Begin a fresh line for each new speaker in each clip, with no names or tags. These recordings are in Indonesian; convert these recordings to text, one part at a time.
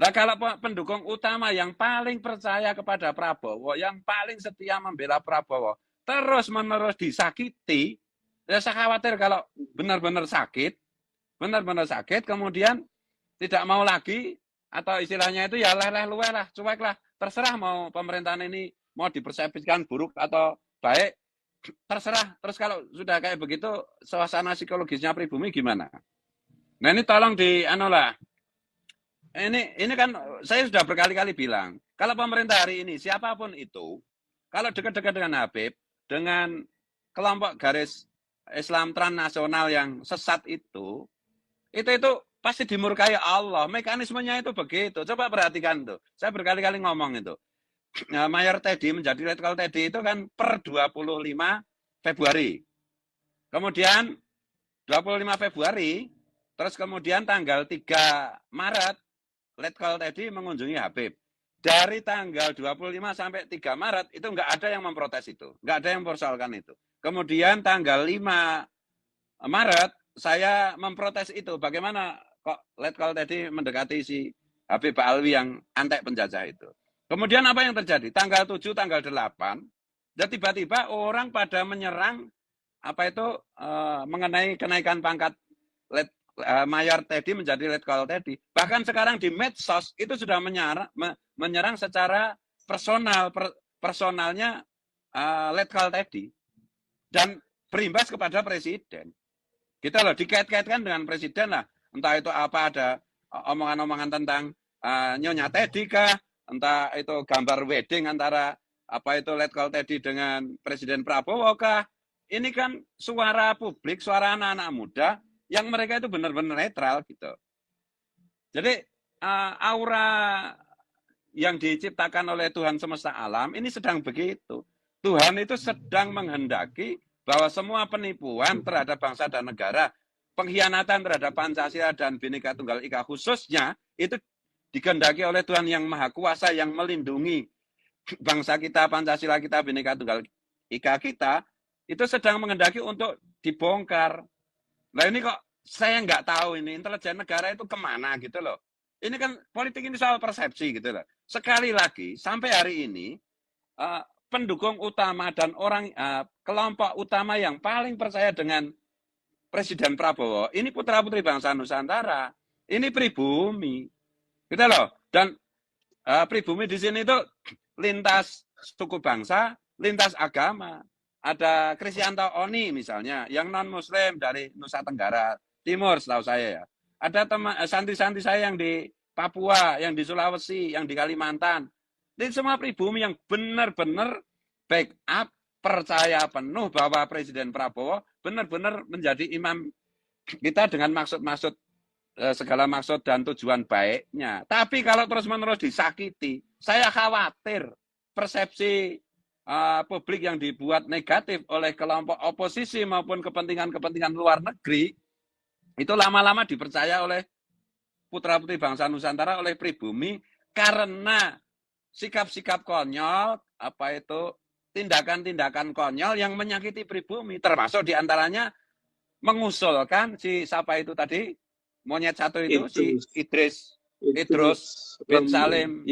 Lah kalau pendukung utama yang paling percaya kepada Prabowo, yang paling setia membela Prabowo, terus-menerus disakiti, ya saya khawatir kalau benar-benar sakit, kemudian tidak mau lagi, atau istilahnya itu ya leleh luweh lah, cuek lah, terserah mau pemerintahan ini mau dipersepsikan buruk atau baik, terserah. Terus kalau sudah kayak begitu, suasana psikologisnya pribumi gimana? Nah ini tolong lah. Ini kan saya sudah berkali-kali bilang, kalau pemerintah hari ini siapapun itu, kalau dekat-dekat dengan Habib, dengan kelompok garis Islam transnasional yang sesat itu pasti dimurkai Allah. Mekanismenya itu begitu. Coba perhatikan tuh. Saya berkali-kali ngomong itu. Nah, Mayor Teddy menjadi Letkol Teddy itu kan per 25 Februari. Kemudian 25 Februari, terus kemudian tanggal 3 Maret, Letkol Teddy mengunjungi Habib. Dari tanggal 25 sampai 3 Maret, itu nggak ada yang memprotes itu. Nggak ada yang mempersoalkan itu. Kemudian tanggal 5 Maret, saya memprotes itu. Bagaimana kok Letkol Teddy mendekati si Habib Alwi yang antek penjajah itu. Kemudian apa yang terjadi? Tanggal 7, tanggal 8, dan tiba-tiba orang pada menyerang mengenai kenaikan pangkat Mayor Teddy menjadi Letkol Teddy. Bahkan sekarang di medsos itu sudah menyerang secara personalnya Letkol Teddy. Dan berimbas kepada presiden. Kita loh dikait-kaitkan dengan presiden lah. Entah itu apa, ada omongan-omongan tentang Nyonya Teddy kah, entah itu gambar wedding antara Letkol Teddy dengan Presiden Prabowo kah. Ini kan suara publik, suara anak-anak muda yang mereka itu benar-benar netral gitu. Jadi aura yang diciptakan oleh Tuhan semesta alam ini sedang begitu. Tuhan itu sedang menghendaki bahwa semua penipuan terhadap bangsa dan negara, pengkhianatan terhadap Pancasila dan Bhinneka Tunggal Ika khususnya, itu dikehendaki oleh Tuhan yang Maha Kuasa yang melindungi bangsa kita, Pancasila kita, Bhinneka Tunggal Ika kita, itu sedang menghendaki untuk dibongkar. Nah ini kok saya nggak tahu ini intelijen negara itu kemana gitu loh. Ini kan politik ini soal persepsi gitu loh. Sekali lagi, sampai hari ini, pendukung utama dan kelompok utama yang paling percaya dengan Presiden Prabowo, ini putra-putri bangsa Nusantara. Ini pribumi. Gitu loh. Dan pribumi di sini itu lintas suku bangsa, lintas agama. Ada Krisyanto Oni misalnya, yang non-muslim dari Nusa Tenggara Timur setahu saya ya. Ada santri-santri saya yang di Papua, yang di Sulawesi, yang di Kalimantan. Ini semua pribumi yang benar-benar backup, percaya penuh bahwa Presiden Prabowo benar-benar menjadi imam kita dengan maksud-maksud, segala maksud dan tujuan baiknya. Tapi kalau terus-menerus disakiti, saya khawatir persepsi publik yang dibuat negatif oleh kelompok oposisi maupun kepentingan-kepentingan luar negeri, itu lama-lama dipercaya oleh putra-putri bangsa Nusantara, oleh pribumi, karena sikap-sikap konyol, tindakan-tindakan konyol yang menyakiti pribumi, termasuk diantaranya mengusulkan siapa itu tadi, monyet satu itu, si Idrus bin Salim,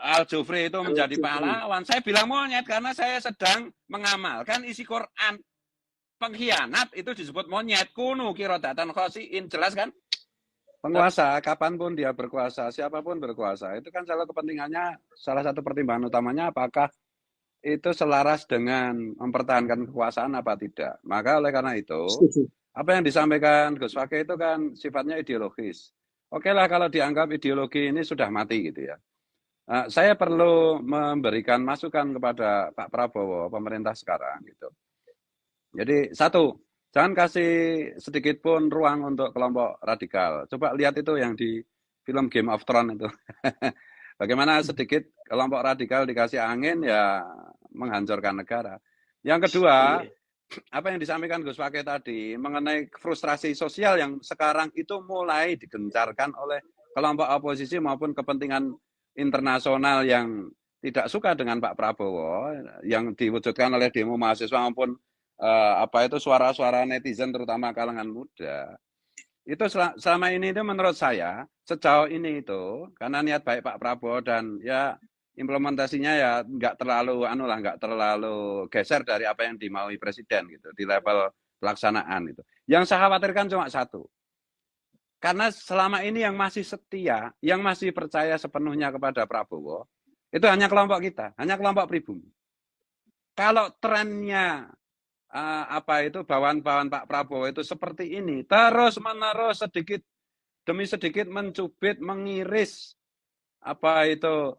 Al-Jufri itu menjadi pahlawan. Saya bilang monyet karena saya sedang mengamalkan isi Quran. Pengkhianat itu disebut monyet. Kunu kirodatan khosiin. Jelas kan? Penguasa, kapanpun dia berkuasa, siapapun berkuasa, itu kan salah kepentingannya, salah satu pertimbangan utamanya apakah itu selaras dengan mempertahankan kekuasaan apa tidak. Maka oleh karena itu, apa yang disampaikan Gus Fakih itu kan sifatnya ideologis. Oke lah kalau dianggap ideologi ini sudah mati gitu ya. Saya perlu memberikan masukan kepada Pak Prabowo, pemerintah sekarang gitu. Jadi satu, jangan kasih sedikit pun ruang untuk kelompok radikal. Coba lihat itu yang di film Game of Thrones itu. Bagaimana sedikit kelompok radikal dikasih angin ya menghancurkan negara. Yang kedua, apa yang disampaikan Gus Fakih tadi mengenai frustrasi sosial yang sekarang itu mulai digencarkan oleh kelompok oposisi maupun kepentingan internasional yang tidak suka dengan Pak Prabowo, yang diwujudkan oleh demo mahasiswa maupun suara-suara netizen terutama kalangan muda. Itu selama ini itu menurut saya sejauh ini itu karena niat baik Pak Prabowo dan ya implementasinya ya nggak terlalu nggak terlalu geser dari apa yang dimaui presiden gitu di level pelaksanaan itu. Yang saya khawatirkan cuma satu. Karena selama ini yang masih setia, yang masih percaya sepenuhnya kepada Prabowo, itu hanya kelompok kita, hanya kelompok pribumi. Kalau trennya apa itu bawaan-bawaan Pak Prabowo itu seperti ini, terus menerus sedikit demi sedikit mencubit, mengiris apa itu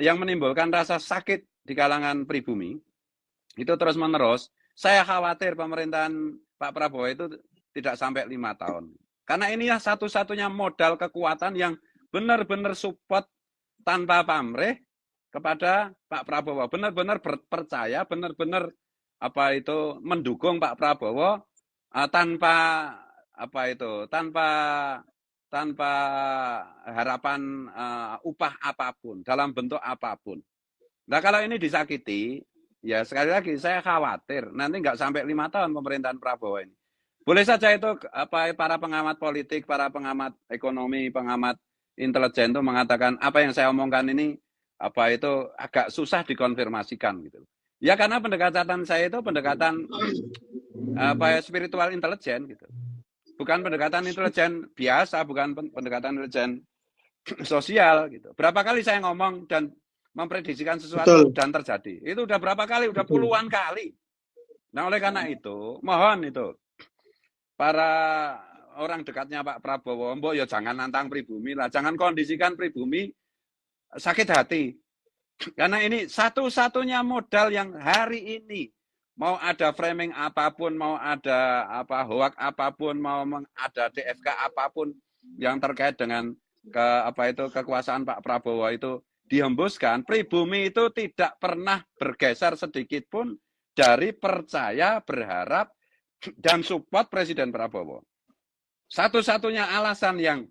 yang menimbulkan rasa sakit di kalangan pribumi, itu terus menerus, saya khawatir pemerintahan Pak Prabowo itu tidak sampai 5 tahun. Karena ini ya satu-satunya modal kekuatan yang benar-benar support tanpa pamrih kepada Pak Prabowo. Benar-benar percaya, benar-benar apa itu mendukung Pak Prabowo tanpa apa itu, tanpa harapan upah apapun dalam bentuk apapun. Nah kalau ini disakiti, ya sekali lagi saya khawatir nanti nggak sampai 5 tahun pemerintahan Prabowo ini. Boleh saja itu apa para pengamat politik, para pengamat ekonomi, pengamat intelijen itu mengatakan apa yang saya omongkan ini apa itu agak susah dikonfirmasikan gitu. Ya karena pendekatan saya itu pendekatan apa spiritual intelijen gitu. Bukan pendekatan intelijen biasa, bukan pendekatan intelijen sosial gitu. Berapa kali saya ngomong dan memprediksikan sesuatu dan terjadi. Itu udah berapa kali? Udah puluhan kali. Nah, oleh karena itu, mohon itu para orang dekatnya Pak Prabowo, mbok ya jangan nantang pribumi lah, jangan kondisikan pribumi sakit hati. Karena ini satu-satunya modal yang hari ini mau ada framing apapun, mau ada apa hoak apapun, mau ada DFK apapun yang terkait dengan kekuasaan Pak Prabowo itu dihembuskan, pribumi itu tidak pernah bergeser sedikit pun dari percaya, berharap dan support Presiden Prabowo. Satu-satunya alasan yang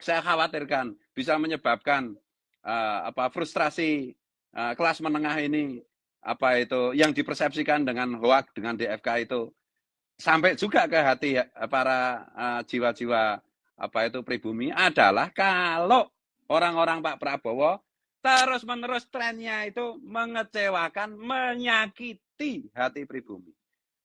saya khawatirkan bisa menyebabkan frustrasi kelas menengah ini apa itu yang dipersepsikan dengan hoak dengan DFK itu sampai juga ke hati para jiwa-jiwa apa itu pribumi adalah kalau orang-orang Pak Prabowo terus-menerus trennya itu mengecewakan, menyakiti hati pribumi.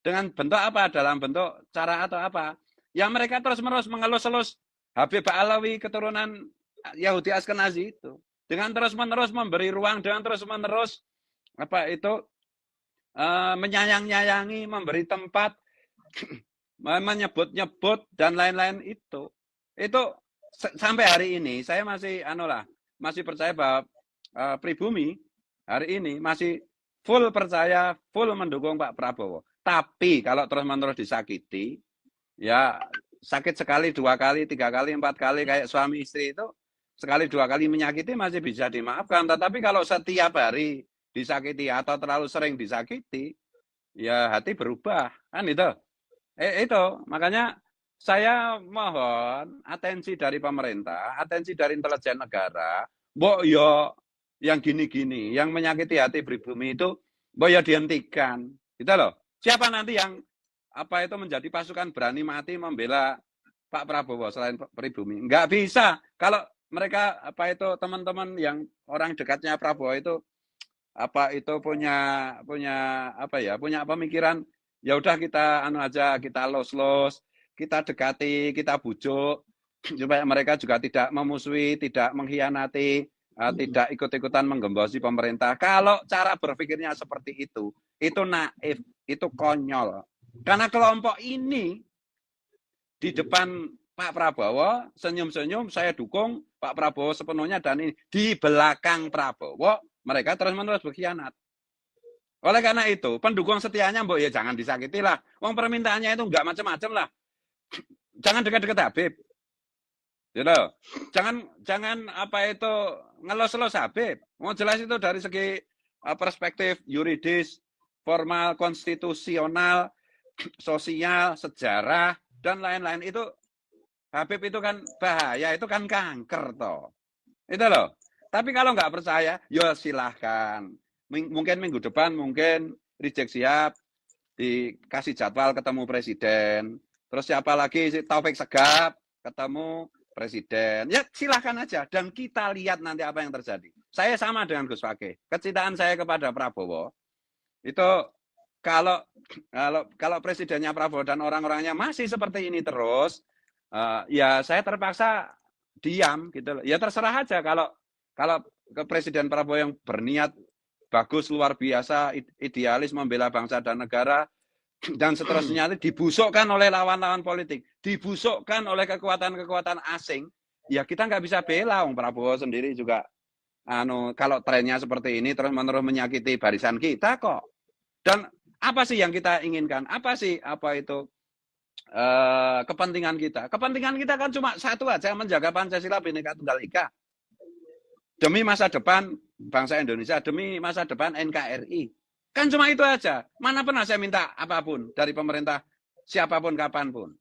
Dengan bentuk apa? Dalam bentuk cara atau apa? Yang mereka terus-menerus mengelus-elus Habib Alawi keturunan Yahudi Askenazi itu. Dengan terus-menerus memberi ruang, dengan terus-menerus apa itu menyayang-nyayangi, memberi tempat, menyebut-nyebut dan lain-lain itu sampai hari ini saya masih percaya bahwa pribumi hari ini masih full percaya, full mendukung Pak Prabowo. Tapi kalau terus-menerus disakiti, ya sakit sekali, 2 kali, 3 kali, 4 kali kayak suami istri itu sekali 2 kali menyakiti masih bisa dimaafkan. Tetapi kalau setiap hari disakiti atau terlalu sering disakiti, ya hati berubah kan itu. Itu makanya saya mohon atensi dari pemerintah, atensi dari intelijen negara, mbok yo yang gini-gini, yang menyakiti hati pribumi itu, mbok yo dihentikan, gitu loh. Siapa nanti yang apa itu menjadi pasukan berani mati membela Pak Prabowo selain pribumi? Nggak bisa. Kalau mereka apa itu teman-teman yang orang dekatnya Prabowo itu apa itu punya pemikiran ya udah kita kita los-los, kita dekati, kita bujuk supaya mereka juga tidak memusuhi, tidak mengkhianati, tidak ikut-ikutan menggembosi pemerintah. Kalau cara berpikirnya seperti itu naif, itu konyol. Karena kelompok ini di depan Pak Prabowo senyum-senyum saya dukung Pak Prabowo sepenuhnya dan ini di belakang Prabowo mereka terus-menerus berkhianat. Oleh karena itu, pendukung setianya mbok ya jangan disakiti lah. Wong permintaannya itu enggak macam-macam lah. Jangan dekat-dekat Habib. Gitu. Jangan apa itu ngelos-los Habib. Mau jelas itu dari segi perspektif yuridis, formal, konstitusional, sosial, sejarah dan lain-lain itu Habib itu kan bahaya, itu kan kanker toh. Itu loh. Tapi kalau nggak percaya, ya silahkan. Mungkin minggu depan mungkin Rizik Sihab dikasih jadwal ketemu presiden. Terus siapa lagi, si Taufik Segap, ketemu presiden. Ya silahkan aja. Dan kita lihat nanti apa yang terjadi. Saya sama dengan Gus Fakih. Kecintaan saya kepada Prabowo, itu kalau presidennya Prabowo dan orang-orangnya masih seperti ini terus, ya saya terpaksa diam gitu loh. Ya terserah aja kalau ke Presiden Prabowo yang berniat bagus, luar biasa, idealis, membela bangsa dan negara, dan seterusnya dibusukkan oleh lawan-lawan politik, dibusukkan oleh kekuatan-kekuatan asing, ya kita nggak bisa bela. Prabowo sendiri juga kalau trennya seperti ini terus-menerus menyakiti barisan kita kok. Dan apa sih yang kita inginkan? Apa itu kepentingan kita? Kepentingan kita kan cuma satu aja, menjaga Pancasila Bhinneka Tunggal Ika. Demi masa depan bangsa Indonesia, demi masa depan NKRI. Kan cuma itu aja. Mana pernah saya minta apapun dari pemerintah, siapapun, kapanpun.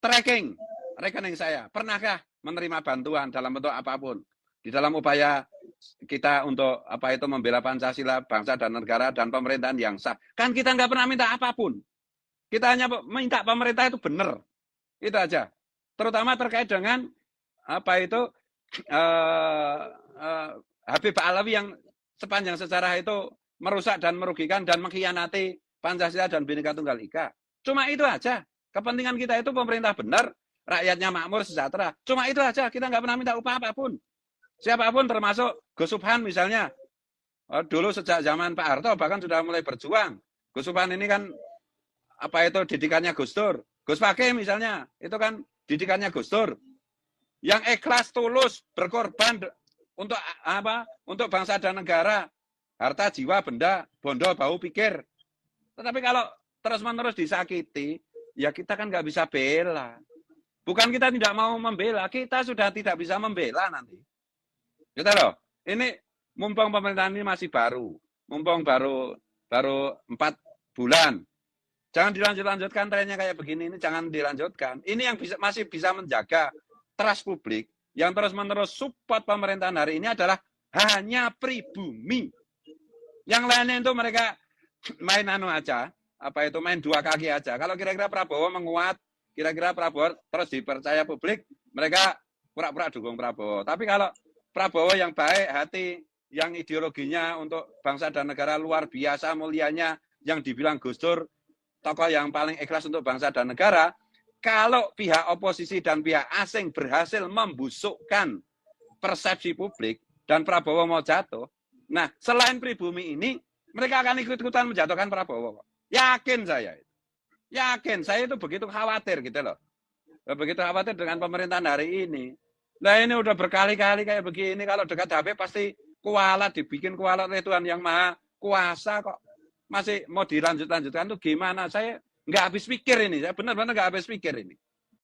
Tracking rekening saya. Pernahkah menerima bantuan dalam bentuk apapun? Di dalam upaya kita untuk membela Pancasila, bangsa dan negara, dan pemerintahan yang sah. Kan kita nggak pernah minta apapun. Kita hanya minta pemerintah itu benar. Itu aja. Terutama terkait dengan Habib Alawi yang sepanjang sejarah itu merusak dan merugikan dan mengkhianati Pancasila dan Bhinneka Tunggal Ika. Cuma itu aja. Kepentingan kita itu pemerintah benar, rakyatnya makmur, sejahtera. Cuma itu aja. Kita nggak pernah minta upah apapun. Siapapun termasuk Gus Subhan misalnya. Dulu sejak zaman Pak Harto bahkan sudah mulai berjuang. Gus Subhan ini kan didikannya Gus Dur. Gus Fakih misalnya, itu kan didikannya Gus Dur. Yang ikhlas tulus berkorban untuk untuk bangsa dan negara. Harta, jiwa, benda, bondo, bau, pikir. Tetapi kalau terus-menerus disakiti, ya kita kan nggak bisa bela. Bukan kita tidak mau membela, kita sudah tidak bisa membela nanti. Gitu loh. Ini mumpung pemerintahan ini masih baru, mumpung baru 4 bulan. Jangan dilanjutkan trennya kayak begini, ini jangan dilanjutkan. Ini yang masih bisa menjaga trust publik, yang terus-menerus support pemerintahan hari ini adalah hanya pribumi. Yang lainnya itu mereka main aja, main dua kaki aja. Kalau kira-kira Prabowo menguat, kira-kira Prabowo terus dipercaya publik, mereka pura-pura dukung Prabowo. Tapi kalau Prabowo yang baik hati, yang ideologinya untuk bangsa dan negara luar biasa mulianya, yang dibilang Gus Dur, tokoh yang paling ikhlas untuk bangsa dan negara, kalau pihak oposisi dan pihak asing berhasil membusukkan persepsi publik dan Prabowo mau jatuh, nah selain pribumi ini, mereka akan ikut-ikutan menjatuhkan Prabowo. Yakin saya. Yakin, saya itu begitu khawatir gitu loh. Begitu khawatir dengan pemerintahan hari ini. Nah ini udah berkali-kali kayak begini, kalau dekat HP pasti kualat, dibikin kualat oleh Tuhan yang Maha Kuasa kok. Masih mau dilanjutkan tuh gimana? Saya nggak habis pikir ini, saya benar-benar nggak habis pikir ini.